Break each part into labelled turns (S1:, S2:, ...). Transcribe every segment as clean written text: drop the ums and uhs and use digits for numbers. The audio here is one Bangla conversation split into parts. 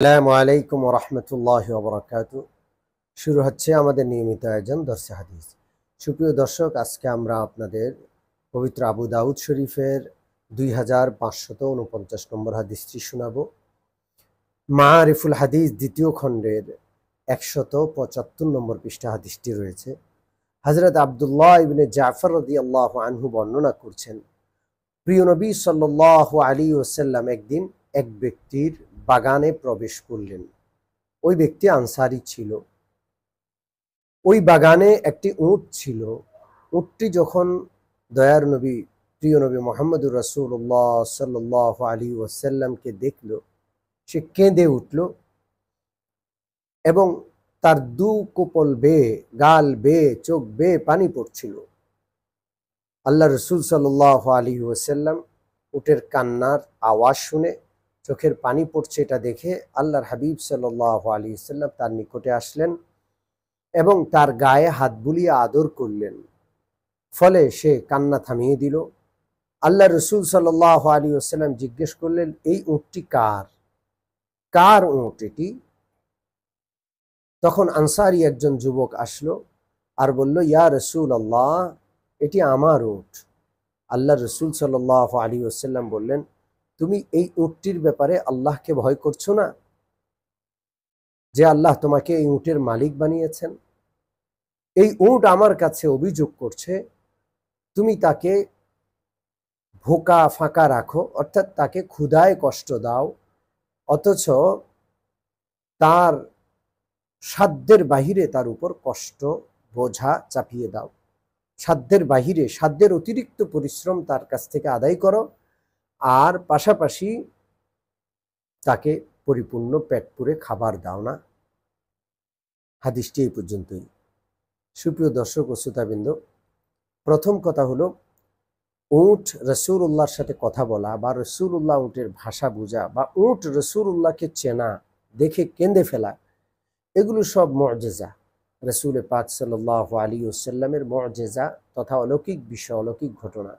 S1: আসসালামু আলাইকুম ওয়া রাহমাতুল্লাহি ওয়া বারাকাতুহু। শুরু হচ্ছে আমাদের নিয়মিত আয়োজন দরসে হাদিস। সুপ্রিয় দর্শক, আজকে আমরা আপনাদের পবিত্র আবু দাউদ শরীফের 2549 নম্বর হাদিসটি শোনাবো। মাআরিফুল হাদিস দ্বিতীয় খণ্ডের 175 নম্বর পৃষ্ঠা হাদিসটি রয়েছে। হযরত আব্দুল্লাহ ইবনে জাফর রাদিয়াল্লাহু আনহু বর্ণনা করছেন, প্রিয় নবী সাল্লাল্লাহু আলাইহি ওয়াসাল্লাম একদিন এক ব্যক্তির বাগানে প্রবেশ করলেন। ওই ব্যক্তি আনসারী ছিল। ওই বাগানে একটি উট ছিল। উটটি যখন দয়ার নবী প্রিয় নবী মুহাম্মদুর রাসূলুল্লাহ সাল্লাল্লাহু আলাইহি ওয়াসাল্লামকে দেখল, সে কেঁদে উঠল এবং তার দু কপল বেয়ে, গাল বেয়ে, চোখ বেয়ে পানি পড়ছিল। আল্লাহ রসুল সাল্লাল্লাহু আলাইহি ওয়াসাল্লাম উটের কান্নার আওয়াজ শুনে চোখের পানি পড়ছে এটা দেখে আল্লাহর হাবিব সাল্লাল্লাহু আলাইহি ওয়াসাল্লাম তার নিকটে আসলেন এবং তার গায়ে হাত বুলিয়ে আদর করলেন। ফলে সে কান্না থামিয়ে দিল। আল্লাহ রসুল সাল্লাল্লাহু আলাইহি ওয়াসাল্লাম জিজ্ঞেস করলেন, এই উটটি কার? কার উট এটি? তখন আনসারী একজন যুবক আসলো আর বলল, ইয়া রাসূলুল্লাহ, এটি আমার উট। আল্লাহ রসুল সাল্লাল্লাহু আলাইহি ওয়াসাল্লাম বললেন, তুমি এই উটটির ব্যাপারে আল্লাহকে ভয় করছো না, যে আল্লাহ তোমাকে এই উটের মালিক বানিয়েছেন? এই উট আমার কাছে অভিযোগ করছে তুমি তাকে ভোকা ফাঁকা রাখো, অর্থাৎ তাকে ক্ষুধায় কষ্ট দাও, অথচ তার সাধ্যের বাহিরে তার উপর কষ্ট বোঝা চাপিয়ে দাও। সাধ্যের বাহিরে, সাধ্যের অতিরিক্ত পরিশ্রম তার কাছ থেকে আদায় করো, আর পাশাপাশি তাকে পরিপূর্ণ পেট পুরে খাবার দাও না। হাদিসটি এই পর্যন্তই। সুপ্রিয় দর্শক ও শ্রোতাবৃন্দ, প্রথম কথা হলো, উট রসুল্লাহর সাথে কথা বলা বা রসুল্লাহ উটের ভাষা বোঝা বা উট রসুল্লাহকে চেনা, দেখে কেঁদে ফেলা, এগুলো সব মুআজিজা, রসুল পাক সাল্লাল্লাহু আলাইহি ওয়াসাল্লামের মুআজিজা তথা অলৌকিক বিষয়, অলৌকিক ঘটনা।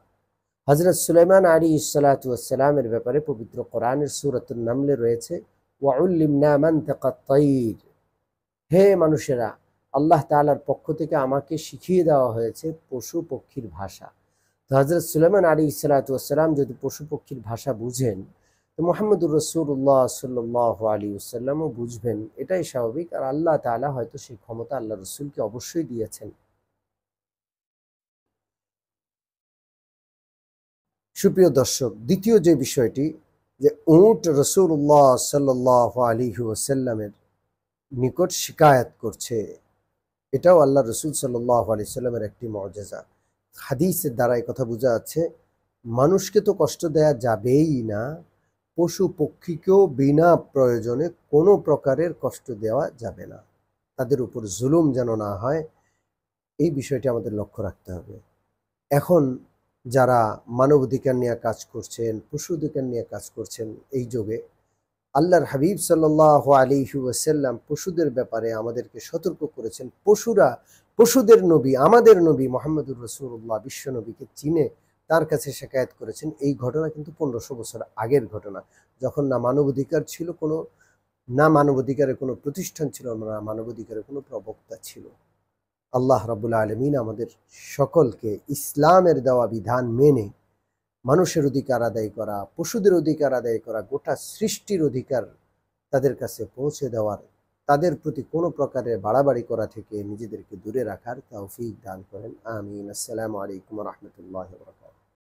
S1: হযরত সুলাইমান আলাইহিস সালাতু ওয়াস সালামের ব্যাপারে পবিত্র কোরআনের সূরাতুন নামলে রয়েছে, ওয়া উল্লিমনা মানতাকাত তাইর, হে মানুষেরা, আল্লাহ তাআলার পক্ষ থেকে আমাকে শিখিয়ে দেওয়া হয়েছে পশু পক্ষীর ভাষা। তো হযরত সুলাইমান আলাইহিস সালাতু ওয়াস সালাম যদি পশু পক্ষীর ভাষা বুঝেন, তো মুহাম্মদুর রাসূলুল্লাহ সাল্লাল্লাহু আলাইহি ওয়াসাল্লামও বুঝবেন, এটাই স্বাভাবিক। আর আল্লাহ তাআলা হয়তো সেই ক্ষমতা আল্লাহ রসুলকে অবশ্যই দিয়েছেন। সুপ্রিয় দর্শক, দ্বিতীয় যে বিষয়টি, যে উট রাসূলুল্লাহ সাল্লাল্লাহু আলাইহি ওয়াসাল্লামের নিকট শিকায়াত করছে, এটাও আল্লাহ রসুল সাল্লাল্লাহু আলাইহি সাল্লামের একটি মুআজিজা। হাদিসের দ্বারা এই কথা বোঝা যাচ্ছে, মানুষকে তো কষ্ট দেয়া যাবেই না, পশু পক্ষীকেও বিনা প্রয়োজনে কোনো প্রকারের কষ্ট দেওয়া যাবে না। তাদের উপর জুলুম যেন না হয়, এই বিষয়টি আমাদের লক্ষ্য রাখতে হবে। এখন যারা মানবাধিকার নিয়ে কাজ করছেন, পশু অধিকার নিয়ে কাজ করছেন, এই যুগে আল্লাহর হাবিব সাল্লাল্লাহু আলাইহি ওয়াসাল্লাম পশুদের ব্যাপারে আমাদেরকে সতর্ক করেছেন। পশুরা, পশুদের নবী, আমাদের নবী মুহাম্মদুর রাসূলুল্লাহ বিশ্ব নবীকে চিনে তার কাছে শিকায়াত করেছেন। এই ঘটনা কিন্তু 1500 বছর আগের ঘটনা, যখন না মানবাধিকার ছিল কোনো, না মানবাধিকারের কোনো প্রতিষ্ঠান ছিল, না মানবাধিকারের কোনো প্রবক্তা ছিল। আল্লাহ রাব্বুল আলামিন আমাদের সকলকে ইসলামের দেওয়া বিধান মেনে মানুষের অধিকার আদায় করা, পশুদের অধিকার আদায় করা, গোটা সৃষ্টির অধিকার তাদের কাছে পৌঁছে দেওয়ার, তাদের প্রতি কোনো প্রকারের বাড়াবাড়ি করা থেকে নিজেদেরকে দূরে রাখার তৌফিক দান করেন। আমিন। আসসালামু আলাইকুম ওয়া রাহমাতুল্লাহি ওয়া বারাকাতুহু।